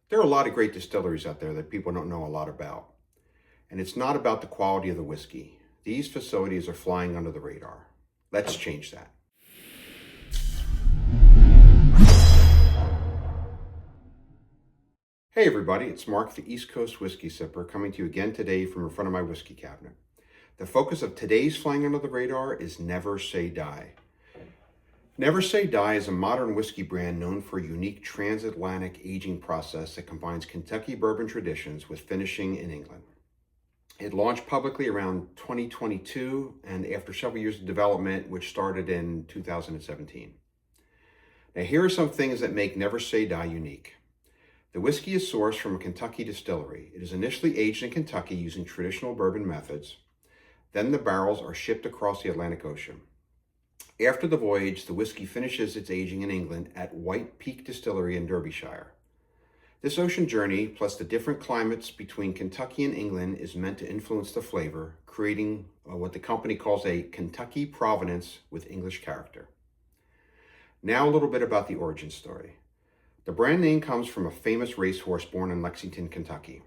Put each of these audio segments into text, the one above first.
There are a lot of great distilleries out there that people don't know a lot about. And it's not about the quality of the whiskey. These facilities are flying under the radar. Let's change that. Hey everybody, it's Mark, the East Coast Whiskey Sipper, coming to you again today from in front of my whiskey cabinet. The focus of today's Flying Under the Radar is Never Say Die. Never Say Die is a modern whiskey brand known for a unique transatlantic aging process that combines Kentucky bourbon traditions with finishing in England. It launched publicly around 2022 and after several years of development, which started in 2017. Now here are some things that make Never Say Die unique. The whiskey is sourced from a Kentucky distillery. It is initially aged in Kentucky using traditional bourbon methods. Then the barrels are shipped across the Atlantic Ocean. After the voyage, the whiskey finishes its aging in England at White Peak Distillery in Derbyshire. This ocean journey, plus the different climates between Kentucky and England, is meant to influence the flavor, creating what the company calls a Kentucky provenance with English character. Now a little bit about the origin story. The brand name comes from a famous racehorse born in Lexington, Kentucky.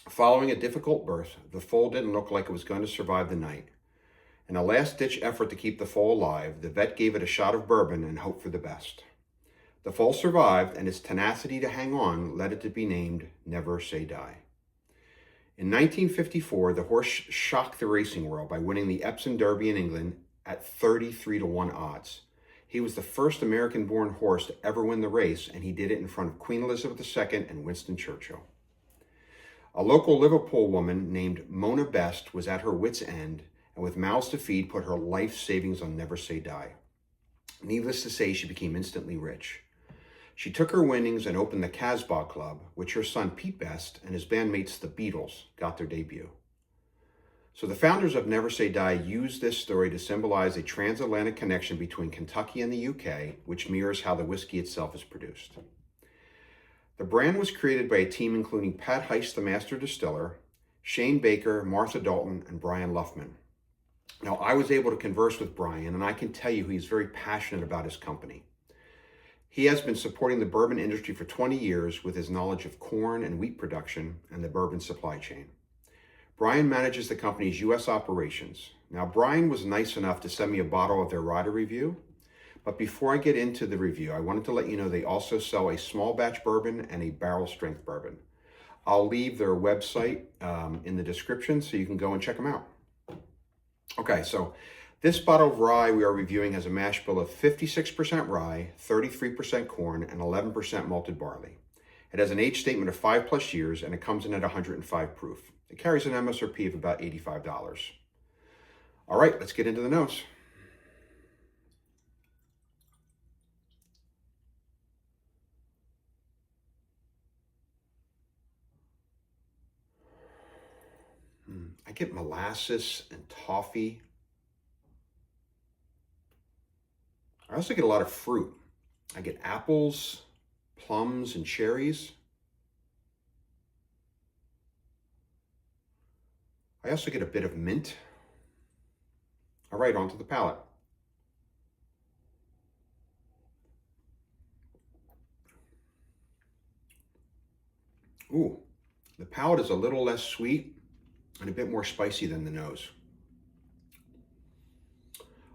Following a difficult birth, the foal didn't look like it was going to survive the night. In a last-ditch effort to keep the foal alive, the vet gave it a shot of bourbon and hoped for the best. The foal survived, and its tenacity to hang on led it to be named Never Say Die. In 1954, the horse shocked the racing world by winning the Epsom Derby in England at 33-1 odds. He was the first American-born horse to ever win the race, and he did it in front of Queen Elizabeth II and Winston Churchill. A local Liverpool woman named Mona Best was at her wit's end, and with mouths to feed, put her life savings on Never Say Die. Needless to say, she became instantly rich. She took her winnings and opened the Casbah Club, which her son Pete Best and his bandmates the Beatles got their debut. So the founders of Never Say Die used this story to symbolize a transatlantic connection between Kentucky and the UK, which mirrors how the whiskey itself is produced. The brand was created by a team including Pat Heist, the master distiller, Shane Baker, Martha Dalton, and Brian Luffman. Now, I was able to converse with Brian, and I can tell you he's very passionate about his company. He has been supporting the bourbon industry for 20 years with his knowledge of corn and wheat production and the bourbon supply chain. Brian manages the company's U.S. operations. Now, Brian was nice enough to send me a bottle of their rider review, but before I get into the review, I wanted to let you know they also sell a small batch bourbon and a barrel strength bourbon. I'll leave their website in the description so you can go and check them out. Okay, so this bottle of rye we are reviewing has a mash bill of 56% rye, 33% corn, and 11% malted barley. It has an age statement of 5+ years, and it comes in at 105 proof. It carries an MSRP of about $85. All right, let's get into the nose. I get molasses and toffee. I also get a lot of fruit. I get apples, plums, and cherries. I also get a bit of mint. All right, onto the palate. Ooh, the palate is a little less sweet and a bit more spicy than the nose.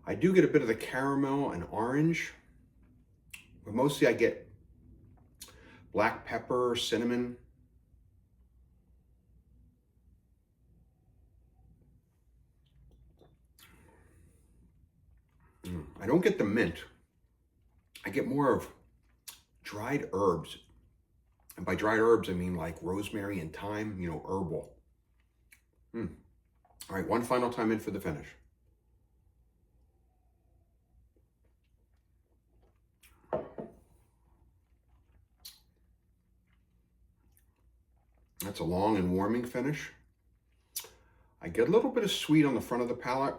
I do get a bit of the caramel and orange, but mostly I get black pepper, cinnamon. I don't get the mint. I get more of dried herbs. And by dried herbs, I mean like rosemary and thyme, herbal. All right, one final time in for the finish. That's a long and warming finish. I get a little bit of sweet on the front of the palate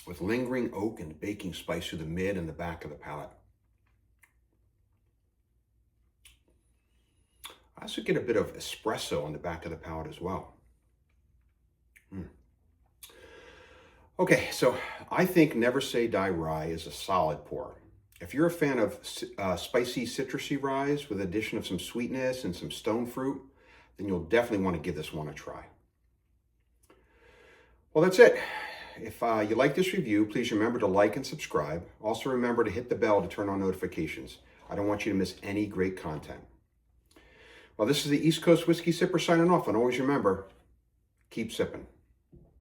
with lingering oak and baking spice through the mid and the back of the palate. I also get a bit of espresso on the back of the palate as well. Okay, so I think Never Say Die Rye is a solid pour. If you're a fan of spicy citrusy rye with the addition of some sweetness and some stone fruit, then you'll definitely want to give this one a try. Well, that's it. If you like this review, please remember to like and subscribe. Also remember to hit the bell to turn on notifications. I don't want you to miss any great content. Well, this is the East Coast Whiskey Sipper signing off, and always remember, keep sipping.